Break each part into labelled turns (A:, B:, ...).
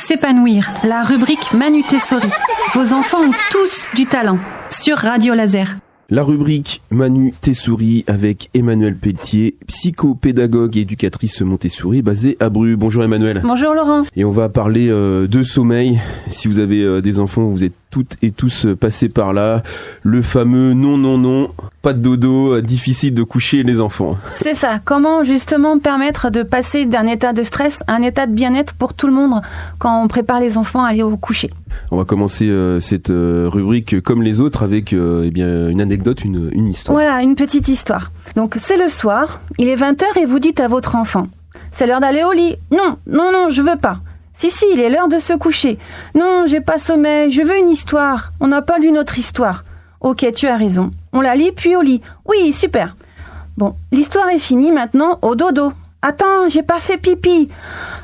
A: S'épanouir, la rubrique Manu Tessori. Vos enfants ont tous du talent sur Radio Laser.
B: La rubrique Manu Tessori avec Emmanuelle Pelletier, psychopédagogue et éducatrice Montessori basée à Bru. Bonjour Emmanuelle.
A: Bonjour Laurent.
B: Et on va parler de sommeil. Si vous avez des enfants, vous êtes toutes et tous passés par là. Le fameux non, pas de dodo, difficile de coucher les enfants.
A: C'est ça. Comment justement permettre de passer d'un état de stress à un état de bien-être pour tout le monde quand on prépare les enfants à aller au coucher.
B: On va commencer cette rubrique comme les autres avec une anecdote, une histoire.
A: Voilà, une petite histoire. Donc c'est le soir, il est 20h et vous dites à votre enfant « C'est l'heure d'aller au lit. Non, je veux pas. Si, il est l'heure de se coucher. Non, j'ai pas sommeil, je veux une histoire. On n'a pas lu notre histoire. Ok, tu as raison. On la lit puis au lit. Oui, super. Bon, l'histoire est finie maintenant, au dodo. Attends, j'ai pas fait pipi.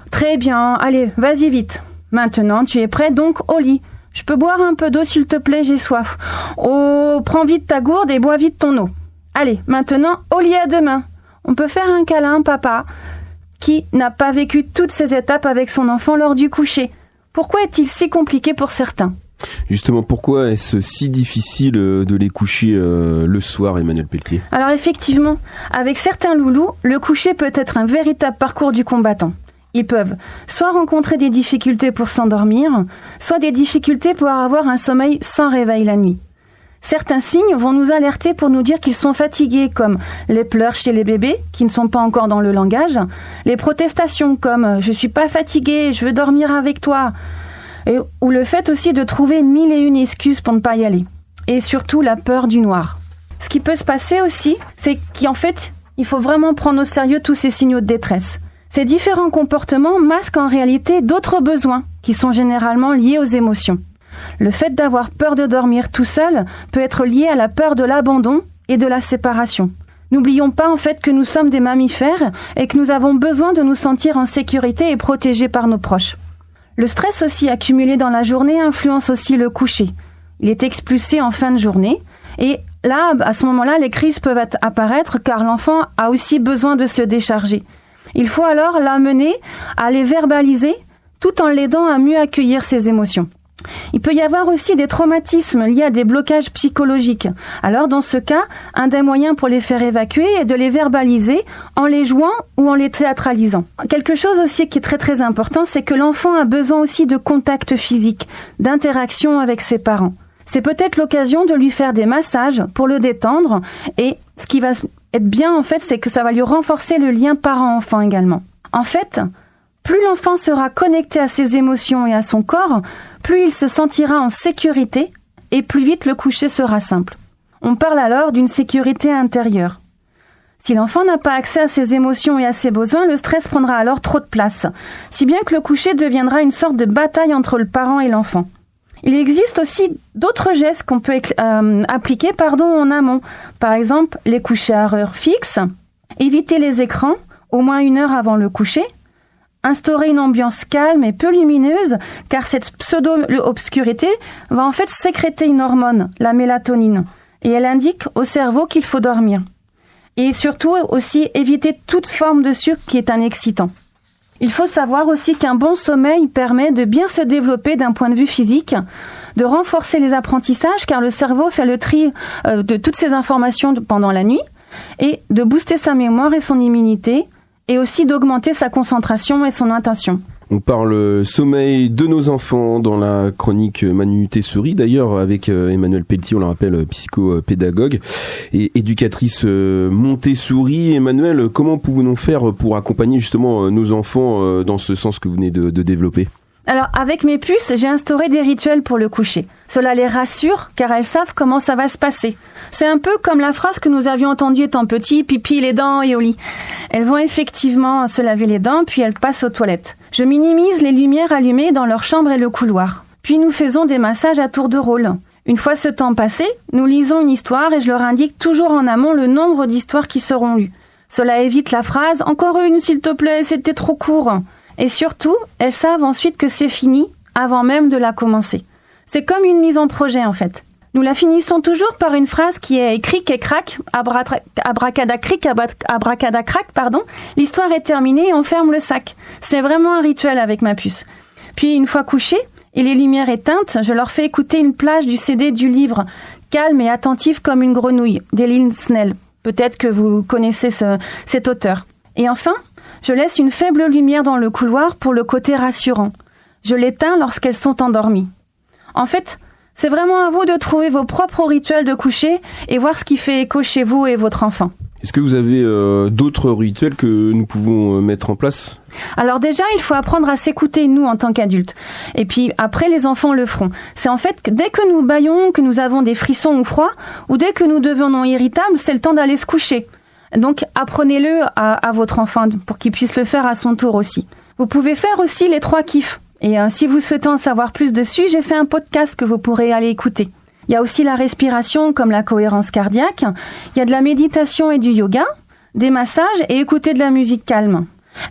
A: Très bien, allez, vas-y vite. Maintenant, tu es prêt donc au lit. Je peux boire un peu d'eau s'il te plaît, j'ai soif. Oh, prends vite ta gourde et bois vite ton eau. Allez, maintenant, au lit à deux mains. On peut faire un câlin, papa. Qui n'a pas vécu toutes ces étapes avec son enfant lors du coucher? Pourquoi est-il si compliqué pour certains?
B: Justement, pourquoi est-ce si difficile de les coucher le soir, Emmanuelle Pelletier?
A: Alors effectivement, avec certains loulous, le coucher peut être un véritable parcours du combattant. Ils peuvent soit rencontrer des difficultés pour s'endormir, soit des difficultés pour avoir un sommeil sans réveil la nuit. Certains signes vont nous alerter pour nous dire qu'ils sont fatigués, comme les pleurs chez les bébés, qui ne sont pas encore dans le langage, les protestations comme « je suis pas fatigué, je veux dormir avec toi », ou le fait aussi de trouver 1001 excuses pour ne pas y aller. Et surtout la peur du noir. Ce qui peut se passer aussi, c'est qu'en fait, il faut vraiment prendre au sérieux tous ces signaux de détresse. Ces différents comportements masquent en réalité d'autres besoins, qui sont généralement liés aux émotions. Le fait d'avoir peur de dormir tout seul peut être lié à la peur de l'abandon et de la séparation. N'oublions pas en fait que nous sommes des mammifères et que nous avons besoin de nous sentir en sécurité et protégés par nos proches. Le stress aussi accumulé dans la journée influence aussi le coucher. Il est expulsé en fin de journée et là, à ce moment-là, les crises peuvent apparaître car l'enfant a aussi besoin de se décharger. Il faut alors l'amener à les verbaliser tout en l'aidant à mieux accueillir ses émotions. Il peut y avoir aussi des traumatismes liés à des blocages psychologiques. Alors dans ce cas, un des moyens pour les faire évacuer est de les verbaliser en les jouant ou en les théâtralisant. Quelque chose aussi qui est très très important, c'est que l'enfant a besoin aussi de contact physique, d'interaction avec ses parents. C'est peut-être l'occasion de lui faire des massages pour le détendre et ce qui va être bien en fait, c'est que ça va lui renforcer le lien parent-enfant également. En fait, plus l'enfant sera connecté à ses émotions et à son corps, plus il se sentira en sécurité et plus vite le coucher sera simple. On parle alors d'une sécurité intérieure. Si l'enfant n'a pas accès à ses émotions et à ses besoins, le stress prendra alors trop de place, si bien que le coucher deviendra une sorte de bataille entre le parent et l'enfant. Il existe aussi d'autres gestes qu'on peut appliquer en amont. Par exemple, les coucher à heure fixe, éviter les écrans au moins 1 heure avant le coucher, instaurer une ambiance calme et peu lumineuse, car cette pseudo-obscurité va en fait sécréter une hormone, la mélatonine, et elle indique au cerveau qu'il faut dormir. Et surtout aussi éviter toute forme de sucre qui est un excitant. Il faut savoir aussi qu'un bon sommeil permet de bien se développer d'un point de vue physique, de renforcer les apprentissages, car le cerveau fait le tri de toutes ces informations pendant la nuit, et de booster sa mémoire et son immunité, et aussi d'augmenter sa concentration et son attention.
B: On parle sommeil de nos enfants dans la chronique Manu Tessori, d'ailleurs avec Emmanuelle Pelletier, on le rappelle, psychopédagogue et éducatrice Montessori. Emmanuelle, comment pouvons-nous faire pour accompagner justement nos enfants dans ce sens que vous venez de développer ?
A: Alors, avec mes puces, j'ai instauré des rituels pour le coucher. Cela les rassure, car elles savent comment ça va se passer. C'est un peu comme la phrase que nous avions entendue étant petits, pipi les dents et au lit. Elles vont effectivement se laver les dents, puis elles passent aux toilettes. Je minimise les lumières allumées dans leur chambre et le couloir. Puis nous faisons des massages à tour de rôle. Une fois ce temps passé, nous lisons une histoire et je leur indique toujours en amont le nombre d'histoires qui seront lues. Cela évite la phrase « Encore une, s'il te plaît, c'était trop court ». Et surtout, elles savent ensuite que c'est fini avant même de la commencer. C'est comme une mise en projet en fait. Nous la finissons toujours par une phrase qui est cric et crac, abracadacric, abracadacrac, l'histoire est terminée et on ferme le sac. C'est vraiment un rituel avec ma puce. Puis une fois couchés et les lumières éteintes, je leur fais écouter une plage du CD du livre Calme et attentif comme une grenouille d'Eileen Snell. Peut-être que vous connaissez cet auteur. Et enfin, je laisse une faible lumière dans le couloir pour le côté rassurant. Je l'éteins lorsqu'elles sont endormies. En fait, c'est vraiment à vous de trouver vos propres rituels de coucher et voir ce qui fait écho chez vous et votre enfant.
B: Est-ce que vous avez d'autres rituels que nous pouvons mettre en place ?
A: Alors déjà, il faut apprendre à s'écouter, nous, en tant qu'adultes. Et puis après, les enfants le feront. C'est en fait que dès que nous bâillons, que nous avons des frissons ou froid, ou dès que nous devenons irritables, c'est le temps d'aller se coucher. Donc apprenez-le à votre enfant pour qu'il puisse le faire à son tour aussi. Vous pouvez faire aussi les 3 kiffs. Et si vous souhaitez en savoir plus dessus, j'ai fait un podcast que vous pourrez aller écouter. Il y a aussi la respiration comme la cohérence cardiaque. Il y a de la méditation et du yoga, des massages et écouter de la musique calme.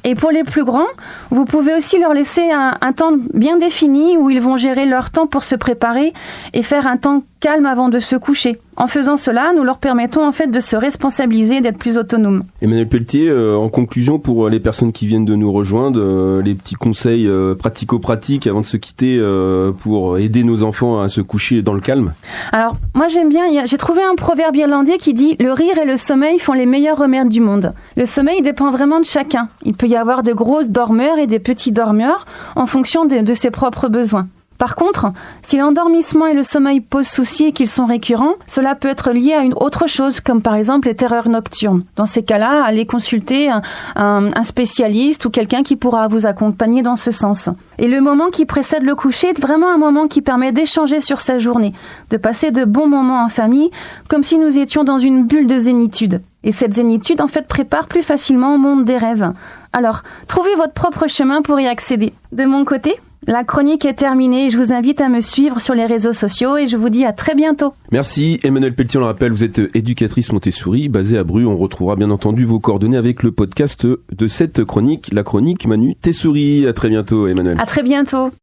A: Et pour les plus grands, vous pouvez aussi leur laisser un temps bien défini où ils vont gérer leur temps pour se préparer et faire un temps calme avant de se coucher. En faisant cela, nous leur permettons en fait de se responsabiliser, d'être plus autonomes.
B: Emmanuel Pelletier, en conclusion pour les personnes qui viennent de nous rejoindre, les petits conseils pratico-pratiques avant de se quitter pour aider nos enfants à se coucher dans le calme.
A: Alors, moi j'aime bien, j'ai trouvé un proverbe irlandais qui dit « Le rire et le sommeil font les meilleurs remèdes du monde ». Le sommeil dépend vraiment de chacun. Il peut y avoir de grosses dormeurs et des petits dormeurs en fonction de ses propres besoins. Par contre, si l'endormissement et le sommeil posent souci et qu'ils sont récurrents, cela peut être lié à une autre chose, comme par exemple les terreurs nocturnes. Dans ces cas-là, allez consulter un spécialiste ou quelqu'un qui pourra vous accompagner dans ce sens. Et le moment qui précède le coucher est vraiment un moment qui permet d'échanger sur sa journée, de passer de bons moments en famille, comme si nous étions dans une bulle de zénitude. Et cette zénitude, en fait, prépare plus facilement au monde des rêves. Alors, trouvez votre propre chemin pour y accéder. De mon côté, la chronique est terminée. Je vous invite à me suivre sur les réseaux sociaux et je vous dis à très bientôt.
B: Merci Emmanuel Pelletier, on le rappelle, vous êtes éducatrice Montessori, basée à Bru. On retrouvera bien entendu vos coordonnées avec le podcast de cette chronique, la chronique Manu Tessouris. À très bientôt Emmanuel.
A: À très bientôt.